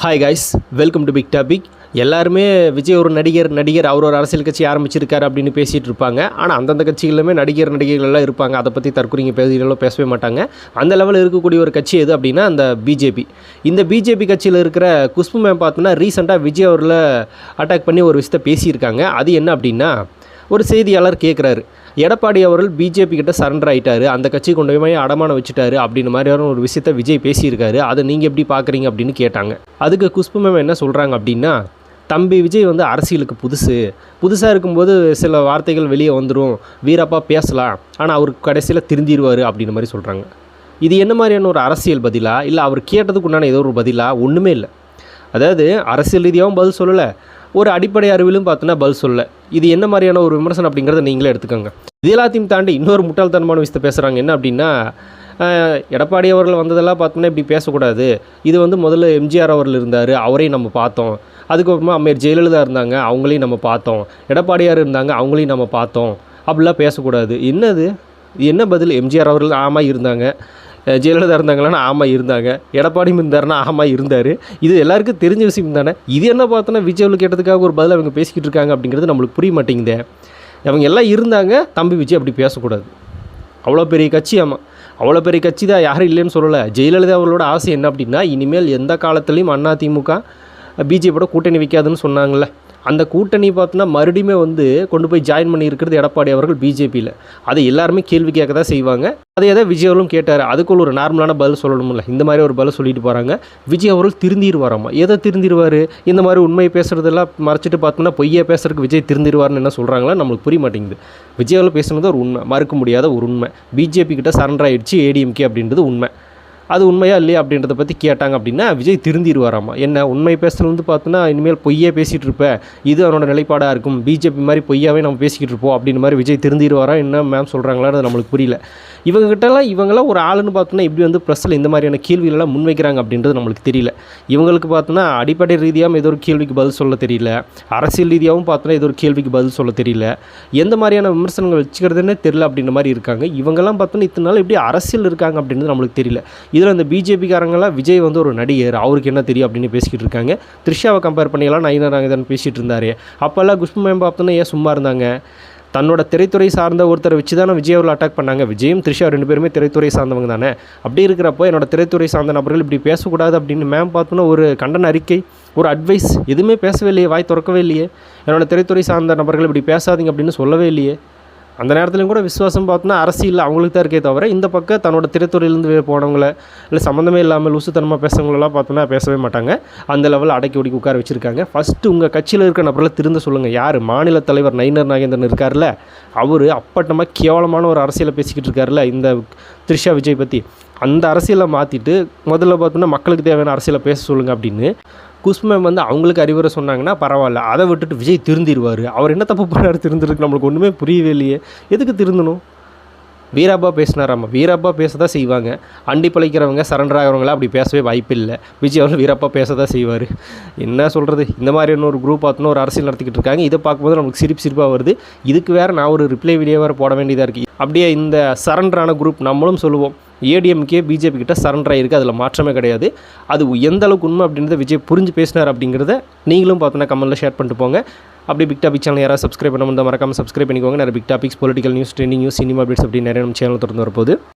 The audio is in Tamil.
Hi guys, welcome to big topic. எல்லாருமே விஜய் ஒரு நடிகர் அவர் ஒரு அரசியல் கட்சி ஆரம்பிச்சிருக்காரு அப்படின்னு பேசிகிட்டு இருப்பாங்க. ஆனால் அந்தந்த கட்சிகளுமே நடிகர்கள் எல்லாம் இருப்பாங்க. அதை பற்றி தற்கொலைங்க பேசவே மாட்டாங்க. அந்த லெவலில் இருக்கக்கூடிய ஒரு கட்சி எது அப்படின்னா அந்த பிஜேபி. இந்த பிஜேபி கட்சியில் இருக்கிற குஷ்பு மேம் பார்த்தோன்னா ரீசெண்டாக விஜய் அவர்களை அட்டாக் பண்ணி ஒரு விஷயத்தை பேசியிருக்காங்க. அது என்ன அப்படின்னா, ஒரு செய்தியாளர் கேட்குறாரு, எடப்பாடி அவர்கள் பிஜேபி கிட்ட சரண்டர் ஆகிட்டாரு, அந்த கட்சி கொண்டு போய் அடமானம் வச்சுட்டாரு அப்படின்ற மாதிரியான ஒரு விஷயத்தை விஜய் பேசியிருக்காரு. அதை நீங்கள் எப்படி பார்க்குறீங்க அப்படின்னு கேட்டாங்க. அதுக்கு குஷ்பு மேம் என்ன சொல்கிறாங்க அப்படின்னா, தம்பி விஜய் வந்து அரசியலுக்கு புதுசாக இருக்கும்போது சில வார்த்தைகள் வெளியே வந்துடும், வீரப்பா பேசலாம், ஆனால் அவருக்கு கடைசியில் திருந்திடுவார் அப்படின்ற மாதிரி சொல்கிறாங்க. இது என்ன மாதிரியான ஒரு அரசியல் பதிலா, இல்லை அவர் கேட்டதுக்கு உண்டான ஏதோ ஒரு பதிலா? ஒன்றுமே இல்லை. அதாவது அரசியல் ரீதியாகவும் பதில் சொல்லலை, ஒரு அடிப்படை அறிவிலும் பார்த்தோன்னா பதில் சொல்ல. இது என்ன மாதிரியான ஒரு விமர்சனம் அப்படிங்கிறத நீங்களே எடுத்துக்கோங்க. இது எல்லாத்தையும் தாண்டி இன்னொரு முட்டாள்தனமான விஷயத்தை பேசுகிறாங்க. என்ன அப்படின்னா, எடப்பாடி அவர்கள் வந்ததெல்லாம் பார்த்தோன்னா இப்படி பேசக்கூடாது, இது வந்து முதல்ல எம்ஜிஆர் அவர்கள் இருந்தார், அவரையும் நம்ம பார்த்தோம், அதுக்கப்புறமா அம்மையார் ஜெயலலிதா இருந்தாங்க, அவங்களையும் நம்ம பார்த்தோம், எடப்பாடியார் இருந்தாங்க, அவங்களையும் நம்ம பார்த்தோம், அப்படிலாம் பேசக்கூடாது. என்னது, இது என்ன பதில்? எம்ஜிஆர் அவர்கள் ஆமாம் இருந்தாங்க, ஜெயலலிதா இருந்தாங்களான்னா ஆமாம் இருந்தாங்க, எடப்பாடியும் இருந்தாருன்னா ஆமாம் இருந்தார். இது எல்லாருக்கும் தெரிஞ்ச விஷயம் தானே. இது என்ன பார்த்தோன்னா விஜய் கேட்டதுக்காக ஒரு பதில் அவங்க பேசிக்கிட்டு இருக்காங்க அப்படிங்கிறது நம்மளுக்கு புரிய மாட்டேங்குதே. அவங்க எல்லாம் இருந்தாங்க, தம்பி விஜய் அப்படி பேசக்கூடாது. அவ்வளோ பெரிய கட்சி, ஆமாம் அவ்வளோ பெரிய கட்சி தான், யாரும் இல்லைன்னு சொல்லலை. ஜெயலலிதா அவர்களோட ஆசை என்ன அப்படின்னா, இனிமேல் எந்த காலத்துலேயும் அதிமுக பிஜேபியோட கூட்டணி வைக்காதுன்னு சொன்னாங்கள்ல, அந்த கூட்டணி பார்த்தோன்னா மறுபடியுமே வந்து கொண்டு போய் ஜாயின் பண்ணியிருக்கிறது எடப்பாடி அவர்கள் பிஜேபியில். அதை எல்லாருமே கேள்வி கேட்க தான் செய்வாங்க. அதே தான் விஜய் அவர்களும் கேட்டார். அதுக்குள்ள ஒரு நார்மலான பதில் சொல்லணும்ல, இந்த மாதிரி ஒரு பதில் சொல்லிட்டு போகிறாங்க. விஜய் அவர்கள் திருந்திடுவாராம்மா. எதை திருந்திடுவார்? இந்த மாதிரி உண்மையை பேசுகிறதெல்லாம் மறைச்சிட்டு பார்த்தோன்னா பொய்யை பேசுறதுக்கு விஜய் திருந்திடுவார்னு என்ன சொல்கிறாங்களா நம்மளுக்கு புரிய மாட்டேங்குது. விஜய் அவர்கள் பேசுனது ஒரு உண்மை, மறுக்க முடியாத ஒரு உண்மை. பிஜேபி கிட்ட சரண்டர் ஆகிடுச்சு ஏடிஎம்கே அப்படின்றது உண்மை. அது உண்மையா இல்லையா அப்படின்றத பற்றி கேட்டாங்க அப்படின்னா விஜய் திருந்திடுவாராம்மா. என்ன உண்மை பேசுகிறது பார்த்தோன்னா இனிமேல் பொய்யே பேசிகிட்டு இருப்பேன், இது அவனோட நிலைப்பாடாக இருக்கும், பிஜேபி மாதிரி பொய்யாவே நம்ம பேசிக்கிட்டு இருப்போம் அப்படின்னு மாதிரி விஜய் திருந்திடுவாரா என்ன மேம் சொல்கிறாங்களான்னு நம்மளுக்கு புரியல. இவங்கெல்லாம் ஒரு ஆளுன்னு பார்த்தோன்னா இப்படி வந்து ப்ரெஸ்ஸில் இந்த மாதிரியான கேள்விகளெல்லாம் முன்வைக்கிறாங்க அப்படின்றது நம்மளுக்கு தெரியல. இவங்களுக்கு பார்த்தோன்னா அடிப்படை ரீதியாகவும் ஏதோ ஒரு கேள்விக்கு பதில் சொல்ல தெரியல, அரசியல் ரீதியாகவும் பார்த்தோன்னா ஏதோ ஒரு கேள்விக்கு பதில் சொல்ல தெரியல, எந்த மாதிரியான விமர்சனங்கள் வச்சுக்கிறதுனே தெரியல அப்படின்ற மாதிரி இருக்காங்க. இவங்கெல்லாம் பார்த்தோன்னா இத்தனை நாள் எப்படி அரசியல் இருக்காங்க அப்படின்றது நம்மளுக்கு தெரியல. இதில் இந்த பிஜேபிக்காரங்களாம் விஜய் வந்து ஒரு நடிகர், அவருக்கு என்ன தெரியும் அப்படின்னு பேசிக்கிட்டு இருக்காங்க. த்ரிஷாவை கம்பேர் பண்ணியெல்லாம் நயினார் நாகேந்திரன் பேசிகிட்டு இருந்தார். அப்போல்லாம் குஷ்பு மேம் பார்த்தோன்னா ஏன் சும்மா இருந்தாங்க? தன்னோட திரைத்துறை சார்ந்த ஒருத்தரை வச்சு தானே விஜய் அவர்கள் அட்டாக் பண்ணாங்க. விஜயும் த்ரிஷா ரெண்டு பேருமே திரைத்துறை சார்ந்தவங்க தானே. அப்படி இருக்கிறப்போ என்னோட திரைத்துறை சார்ந்த நபர்கள் இப்படி பேசக்கூடாது அப்படின்னு மேம் பார்த்தோன்னா ஒரு கண்டன அறிக்கை, ஒரு அட்வைஸ் எதுவுமே பேசவே இல்லையே, வாய் திறக்கவே இல்லையே. என்னோட திரைத்துறை சார்ந்த நபர்கள் இப்படி பேசாதீங்க அப்படின்னு சொல்லவே இல்லையே. அந்த நேரத்துலையும் கூட விசுவாசம் பார்த்தோன்னா அரசியல் அவங்களுக்கு தான் இருக்கே தவிர, இந்த பக்கம் தன்னோட திரைத்துறையிலேருந்து போனவங்கள இல்லை சம்மந்தமே இல்லாமல் லூசுத்தனமாக பேசுகிறவங்களெல்லாம் பார்த்தோன்னா பேசவே மாட்டாங்க. அந்த லெவலில் அடக்கி ஒடுக்கி உட்கார வச்சுருக்காங்க. ஃபஸ்ட்டு உங்கள் கட்சியில் இருக்கிற நபர்களை திருந்த சொல்லுங்கள். யார்? மாநில தலைவர் நயினார் நாகேந்திரன் இருக்கார்ல, அவர் அப்பட்டமாக கேவலமான ஒரு அரசியலை பேசிக்கிட்டு இருக்கார்ல இந்த த்ரிஷா விஜய் பற்றி. அந்த அரசியலை மாற்றிட்டு முதல்ல பார்த்தோன்னா மக்களுக்கு தேவையான அரசியலை பேச சொல்லுங்கள் அப்படின்னு குஷ்பு மேம் வந்து அவங்களுக்கு அறிவுரை சொன்னாங்கன்னா பரவாயில்ல. அதை விட்டுட்டு விஜய் திருந்திடுவார், அவர் என்ன தப்பு பண்ணார் திருந்துருக்கு நம்மளுக்கு ஒன்றுமே புரியவே இல்லையே. எதுக்கு திருந்தணும்? வீரப்பா பேசினாராம்மா. வீரப்பா பேச தான் செய்வாங்க. அண்டி பழைக்கிறவங்க சரண்டர் ஆகிறவங்களாம் அப்படி பேசவே வாய்ப்பு இல்லை. விஜய் அவர்கள் வீரப்பா பேச தான் செய்வார். என்ன சொல்கிறது, இந்த மாதிரியான ஒரு குரூப் பார்த்தோன்னா ஒரு அரசியல் நடத்திக்கிட்டு இருக்காங்க. இதை பார்க்கும்போது நமக்கு சிரிப்பாக வருது. இதுக்கு வேறு நான் ஒரு ரிப்ளை வீடியோ வேறு போட வேண்டியதாக இருக்குது. அப்படியே இந்த சரண்டரான குரூப் நம்மளும் சொல்லுவோம், ஏடிஎம்கே பிஜேபி கிட்ட சரண்டர் ஆகிருக்கு, அதில் மாற்றமே கிடையாது. அது எந்த அளவுக்கு உண்மை அப்படின்றத விஜய் புரிஞ்சு பேசினார் அப்படிங்கிறத நீங்களும் பார்த்தோன்னா கமெண்ட்டில் ஷேர் பண்ணிட்டு போங்க. அப்படி பிக் டாபிக் சேனல் யாராவது சப்ஸ்கிரைப் பண்ண மறக்காமல் சப்ஸ்கிரைப் பண்ணிக்கோங்க. நிறைய big topics, political news, trending news, cinema updates அப்படி நிறைய நம்ம சேனல் தொடர்ந்து வரப்போகுது.